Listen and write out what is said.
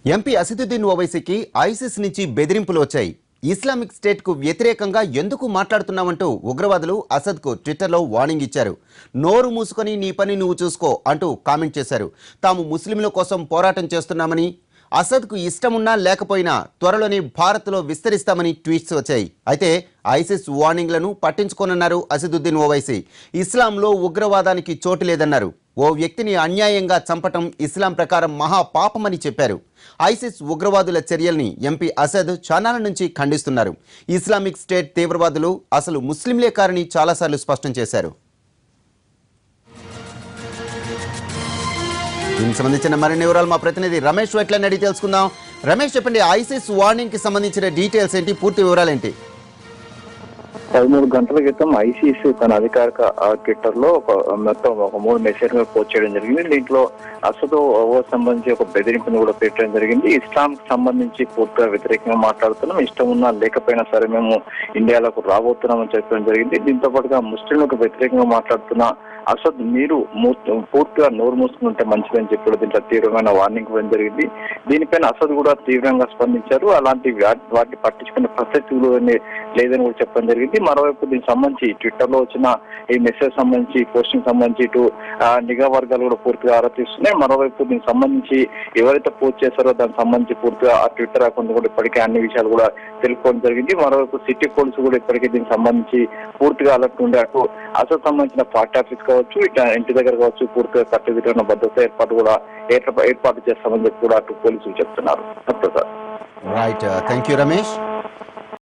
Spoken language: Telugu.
ఎంపీ అసదుద్దీన్ ఓవైసీకి ఐసిస్ నుంచి బెదిరింపులు వచ్చాయి. ఇస్లామిక్ స్టేట్ కు వ్యతిరేకంగా ఎందుకు మాట్లాడుతున్నామంటూ ఉగ్రవాదులు అసద్కు ట్విట్టర్లో వార్నింగ్ ఇచ్చారు. నోరు మూసుకొని నీ పని నువ్వు చూసుకో అంటూ కామెంట్ చేశారు. తాము ముస్లింల కోసం పోరాటం చేస్తున్నామని, అసద్కు ఇష్టమున్నా లేకపోయినా త్వరలోనే భారత్లో విస్తరిస్తామని ట్వీట్స్ వచ్చాయి. అయితే ఐసిస్ వార్నింగ్లను పట్టించుకోనన్నారు అసదుద్దీన్ ఓవైసీ. ఇస్లాంలో ఉగ్రవాదానికి చోటు లేదన్నారు. ఓ వ్యక్తిని అన్యాయంగా చంపటం ఇస్లాం ప్రకారం మహాపాపమని చెప్పారు. ఐసిస్ ఉగ్రవాదుల చర్యల్ని ఎంపీ అసద్ చానాల నుంచి ఖండిస్తున్నారు. ఇస్లామిక్ స్టేట్ తీవ్రవాదులు అసలు ముస్లింలే కారని చాలాసార్లు స్పష్టం చేశారు. దీనికి సంబంధించిన మరిన్ని వివరాలు మా ప్రతినిధి రమేష్ వెట్లని అడిగి తెలుసుకుందాం. రమేష్, చెప్పండి, ఐసిస్ వార్నింగ్ కి సంబంధించిన డీటెయిల్స్ ఏంటి, పూర్తి వివరాలు ఏంటి? 13 గంటల క్రితం ఐసిస్ తన అధికారిక ట్విట్టర్ లో మొత్తం ఒక 3 మెసేజ్ పోస్ట్ చేయడం జరిగింది. దీంట్లో అసద్ సంబంధించి ఒక బెదిరింపును కూడా పెట్టడం జరిగింది. ఇస్లాం కి సంబంధించి పూర్తిగా వ్యతిరేకంగా మాట్లాడుతున్నాం, ఇష్టం ఉన్నా లేకపోయినా సరే మేము ఇండియాలోకి రాబోతున్నామని చెప్పడం జరిగింది. దీంతో పాటుగా ముస్లింలకు వ్యతిరేకంగా మాట్లాడుతున్న అసద్ మీరు పూర్తిగా నోరు మూసుకుంటే మంచిదని చెప్పి దీంట్లో తీవ్రమైన వార్నింగ్ ఇవ్వడం జరిగింది. దీనిపైన అసద్ కూడా తీవ్రంగా స్పందించారు. అలాంటి వాటిని పట్టించుకునే ప్రసక్తి లేదని కూడా చెప్పడం జరిగింది. మరోవైపు దీనికి సంబంధించి ట్విట్టర్ లో వచ్చిన ఈ మెసేజ్ సంబంధించి పోస్టింగ్ సంబంధించి ఇటు నిఘా వర్గాలు కూడా పూర్తిగా ఆరా తీస్తున్నాయి. మరోవైపు దీనికి సంబంధించి ఎవరైతే పోస్ట్ చేశారో దానికి సంబంధించి పూర్తిగా ఆ ట్విట్టర్ అకౌంట్ కూడా ఇప్పటికే అన్ని విషయాలు కూడా తెలుసుకోవడం జరిగింది. మరోవైపు సిటీ పోలీసు కూడా ఇప్పటికే దీనికి సంబంధించి పూర్తిగా అలర్ట్ ఉండే అటు అసలు సంబంధించిన పార్టీ ఆఫీస్ కావచ్చు, ఇటు ఇంటి దగ్గర కావచ్చు, పూర్తిగా కట్టుదిట్టమైన భద్రత ఏర్పాటు చేస్తామని చెప్పి కూడా అటు పోలీసులు చెప్తున్నారు. Right, thank you Ramesh.